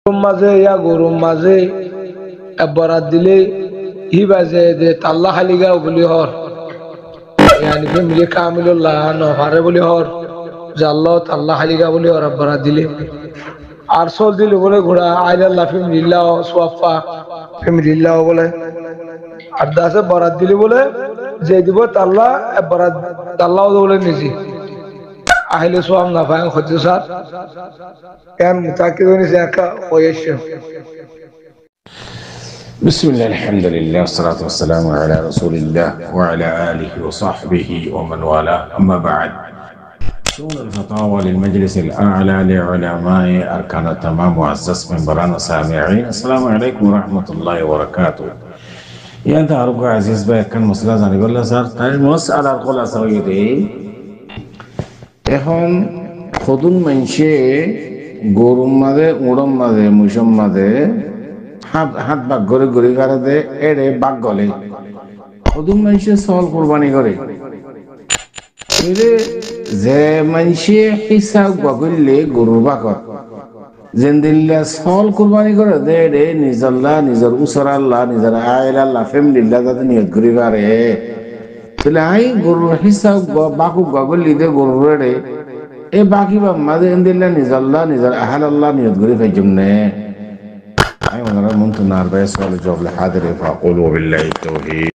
মাঝে ইয়া গরুর মাঝে বরাত দিলে হি বাজে যে তাল্লা খালিগাও বলি হর ইয়ানি ফ্যামিলি কামিলুল্লাহ নহারে বলি হর জাল্লা তাল্লা খালিগা বলি হর বরাত দিলে আর চল দিলে বলে ঘোড়া আইলাল্লাহ ফ্যামিলিল্লাহ সোয়াফা ফ্যামিলিল্লাহ বলে আর দাসে বরাত দিলে বলে যে দিব তাল্লা বরাত তাল্লাও বলে নিজি ahli soam na fayan khudusat kan mutakidun zaka oyeshem. بسم الله الحمد لله والصلاة والسلام على رسول الله وعلى آله وصحبه ومن والاه أما بعد شؤون الفتاوى للمجلس الأعلى لعلماء أركان التمام معزز من برانا سامعين السلام عليكم ورحمة الله وبركاته يا أنت أرجو عزيز بك كان مسألة زاني بالله صار تاني مسألة الخلاصة ويدي এখন খদুন মানছে গরুর মাঝে উড়ম মাঝে মুসম মাঝে হাত বাগ করে ঘুরে গাড়ে দে এড়ে বাঘ গলে খদুন মানছে সল কোরবানি করে যে মানছে হিসাব বগলে গরুর বাকত জেন্দিল্লা সল কোরবানি করে দে এড়ে নিজল্লা নিজের উসর আল্লাহ নিজের আইল আল্লাহ ফ্যামিলিল্লাহ যাতে নিয়ত ঘুরে গাড়ে তাহলে আই গরুর হিসাব বাকু গগলি দে গরুর রে এ বাকি বা মাঝে এন্দিল্লা নিজল্লাহ নিজের আহাল আল্লাহ নিয়ত করে ফাইজম নে আই ওনারা মন্ত নারবে সওয়াল জবাব হাজির ফাকুল বিল্লাহি তাওহীদ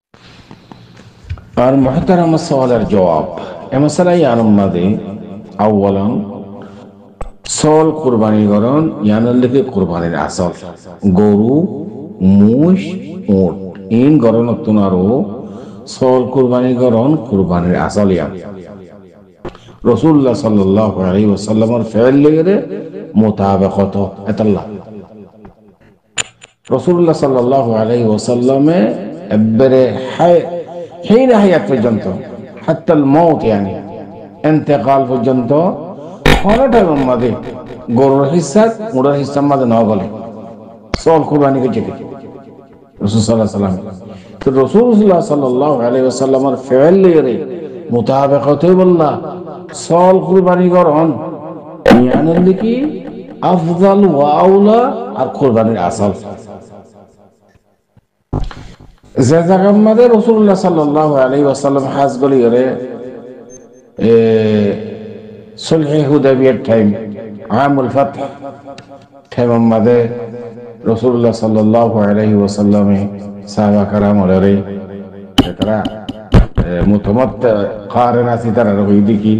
আর মুহতারাম সওয়ালের জবাব এ মাসালা ইয়ারম মাদে আউয়ালান সল কুরবানি করন ইয়ানার লেগে কুরবানির আসল গরু মুশ উট ইন গরন তুনারো সল কুরবানি করন কুরবানির আসল ইয়ান রাসূলুল্লাহ সাল্লাল্লাহু আলাইহি ওয়াসাল্লামের ফেল লেগে মুতাবাকাত এতাল্লাহ রাসূলুল্লাহ সাল্লাল্লাহু আলাইহি ওয়াসাল্লামে এবারে হিনা হায়াত পর্যন্ত হাত্তাল মাউত ইয়ানি ইন্তেকাল পর্যন্ত কোনটার মধ্যে গরুর হিস্সা মুড়ার হিস্সার মধ্যে না গলে সল কুরবানি করছে রাসূল সাল্লাল্লাহু আলাইহি ওয়াসাল্লাম তো রাসূলুল্লাহ সাল্লাল্লাহু আলাইহি ওয়াসাল্লামের ফেল লেগে মুতাবাকাত বললা সল কুরবানি করন ইয়ানের লিকি আফজাল ওয়া আউলা আর কুরবানির আসল যে জায়গার মধ্যে রাসূলুল্লাহ সাল্লাল্লাহু আলাইহি ওয়াসাল্লাম হাজ গলি করে সুলহ হুদাইবিয়ার টাইম আমুল ফাতহ টাইম মধ্যে রাসূলুল্লাহ সাল্লাল্লাহু আলাইহি ওয়াসাল্লামে সাহাবা کرام ওরে তারা মুতামাত কারনা সিতারা রই দেখি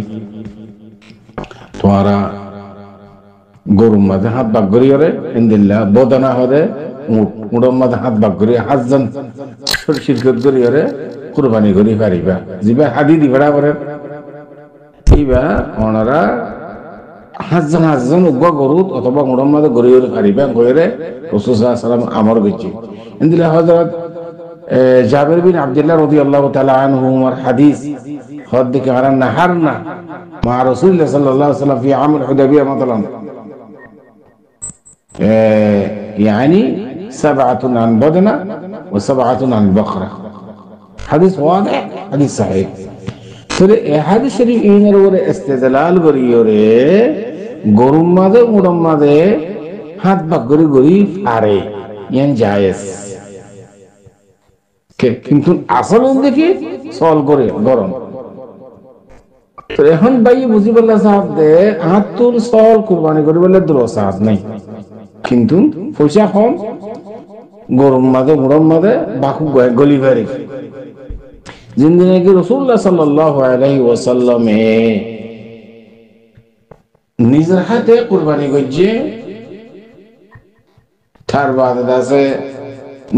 তোরা গরুর মাঝে হাত বাগ করিয়রে ইনদিল্লাহ বদনা হরে উড়ম মাঝে হাত বাগ করি হাজজন শিরকত করিয়রে কুরবানি করি পারিবা জিবা হাদি দিবড়া করে ইবা ওনারা হাজজন উগ্র গরুত অথবা উড়ম মাঝে করিয়রে পারিবা কইরে রাসূল সাল্লাল্লাহু আলাইহি ওয়াসাল্লাম আমর গজি ইনদিল্লাহ হযরত জাবির বিন আব্দুল্লাহ রাদিয়াল্লাহু তাআলা আনহুর হাদিস হদ কে হারান নাহারনা মা রাসূলুল্লাহ সাল্লাল্লাহু আলাইহি ওয়াসাল্লাম في عام الحديبيه مثلا يعني 7 عن بدنه و7 عن بقره حديث واضح حديث صحيح তবে এই হাদিস শরীফ ইনের উপরে ইস্তেদলাল করিয়রে গরুর মাঝে উড়ম মাঝে হাত বাগ করে গরি আরে ইয়ান জায়েজ কিন্তু আসল দেখি সল করে গরম তো এখন ভাই বুঝি বললা সাহেব দে হাতুল সল কুরবানি করে বলে দুলো সাহেব নাই কিন্তু পয়সা কম গরম মাঝে গরম মাঝে বাকু গলি ভারি জিন্দিনে কি রাসূলুল্লাহ সাল্লাল্লাহু আলাইহি ওয়াসাল্লাম নিজের হাতে কুরবানি করছে তার বাদে আছে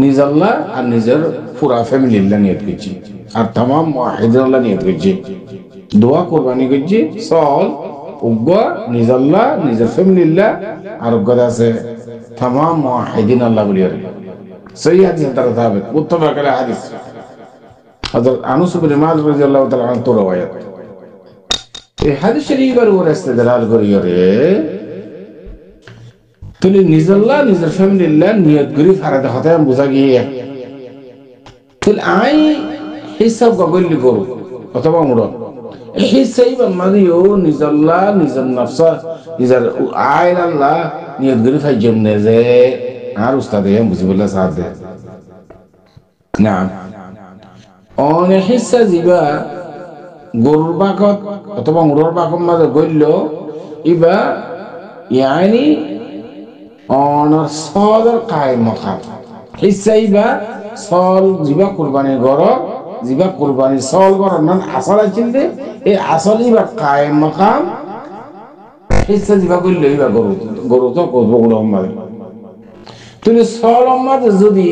নিজল্লাহ আর নিজের পুরা ফ্যামিলিল্লাহ নিয়ত করছি আর तमाम মুআহিদিনল্লাহ নিয়ত করছি দোয়া কুরবানি করছি সল উগ্গা নিজল্লাহ নিজের ফ্যামিলিল্লাহ আর উগ্গা আছে तमाम মুআহিদিনল্লাহ বলিয়া সহি হাদিস তার সাহাবাত মুত্তাফাক আলাইহি হাদিস হযরত আনাস ইবনে মালিক রাদিয়াল্লাহু তাআলা আনহু রওয়ায়াত এই হাদিস শরীফের উপর ইস্তেদলাল করিয়া রে তুই নিজল্লাহ নিজের ফ্যামিলিল্লাহ নিয়ত করি ফারাদে হতে বুঝা গিয়ে তুই আই হিসাব গগলি করো অথবা মুড় হিসাই বাম্মাদিও নিজল্লা নিজর নফসা নিজর আইল আল্লাহ নিয়ত করি ফাইজম নে যে আর উস্তাদে বুঝি বলে সাথ দে না অনে হিসা জিবা গরুর বাকত অথবা উড়োর বাকত মাঝে গইল ইবা ইয়ানি অনর সদর কায় মখাম হিসা ইবা সল জিবা কুরবানি গর জিবা কুরবানি সল গর নান আসল আছিল দে এই আসল ইবা কায় মখাম হিসা জিবা গইল ইবা গরু গরু তো করবো গুলো মাঝে তুমি সল মাঝে যদি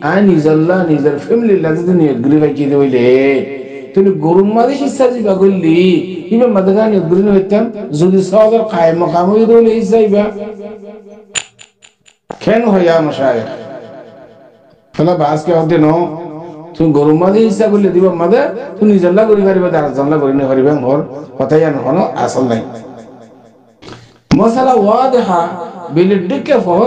আই নিজল্লা নিজের ফ্যামিলি যদি নিয়ত করি ভাই চিনে হইলে তুমি গরুর মাঝে হিসা দিবা করলি ইবা মাঝে গান নিয়ত করি হইতাম যদি সদর খায় মকাম হয়ে রইলে হিসা ইবা কেন হইয়া মশাই তাহলে বাসকে হতে ন তুমি গরুর মাঝে হিসা করলে দিবা মাঝে তুমি নিজল্লা করি পারিবা তার জল্লা করি না পারিবা মোর কথাই আর কোনো আসল নাই মশালা ওয়াদেহা বিলের দিকে ফর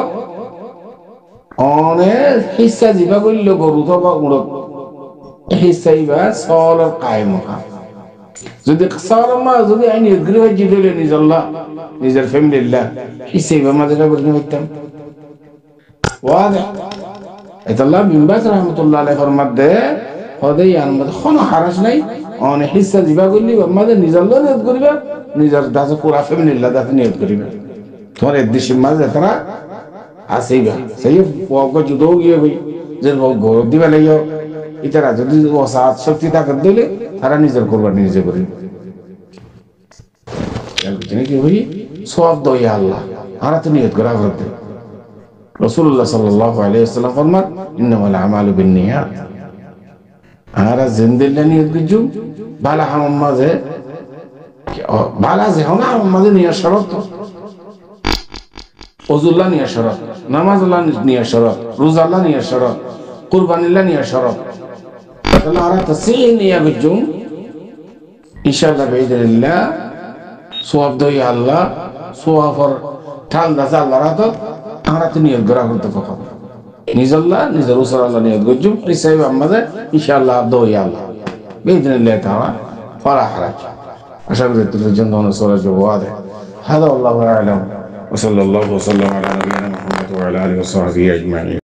অনেক হিসা দিবা করল গরু তো বা উড়ত হিসা ইবা সলর কায় মকা যদি সলর মা যদি আইনি গৃহ জিদলে নিজল্লা নিজের ফ্যামিলিল্লাহ হিসা ইবা মাঝে করে হইতাম ওয়াদে এতাল্লাহ বিন বাজ রাহমাতুল্লাহ আলাইহি ফরমাতে হদে ইয়ান মধ্যে কোনো হারাজ নাই অনেক হিসা দিবা করলি মাঝে নিজল্লা নিয়ত করিবা নিজের দাসে পুরা ফ্যামিলিল্লাহ দাসে নিয়ত করিবা তোমার দেশের মাঝে তারা আসেইবা সেই পক যুদ্ধ গিয়ে ভাই যে গৌরব দিবা লাগিও ইতারা যদি অসাত শক্তি তাকে দিলে তারা নিজের কোরবানি নিজে করে কি ভাই সওয়াব দই আল্লাহ আর তো নিয়ত করা করতে রাসূলুল্লাহ সাল্লাল্লাহু আলাইহি ওয়াসাল্লাম ফরমান ইন্নামাল আমালু বিন্নিয়াত আর জিন্দেল্লা নিয়ত করজু বালা হাম মাঝে বালা যে হনা মাঝে নিয়ত শরত ওজুল্লাহ নিয়ে শরত নামাজুল্লাহ নিয়ে শরত রোজাল্লাহ নিয়ে শরত কুরবানিল্লাহ নিয়ে শরত তাহলে আমরা তাসিহ নিয়ে গজুম ইনশাআল্লাহ বিইذنিল্লাহ সওয়াব দই আল্লাহ সওয়াবর ঠাল দাস আল্লাহ রাত আমরা তো নিয়ত করা করতে পারব নিজল্লাহ নিজের উসর আল্লাহ নিয়ত গজুম হিসাব আমাদের ইনশাআল্লাহ দই আল্লাহ বিইذنিল্লাহ তাআলা ফালা হারাজ আশা করি তোদের জন্য সওয়াব জবাব هذا والله اعلم وصلى الله وسلم على نبينا محمد وعلى اله وصحبه اجمعين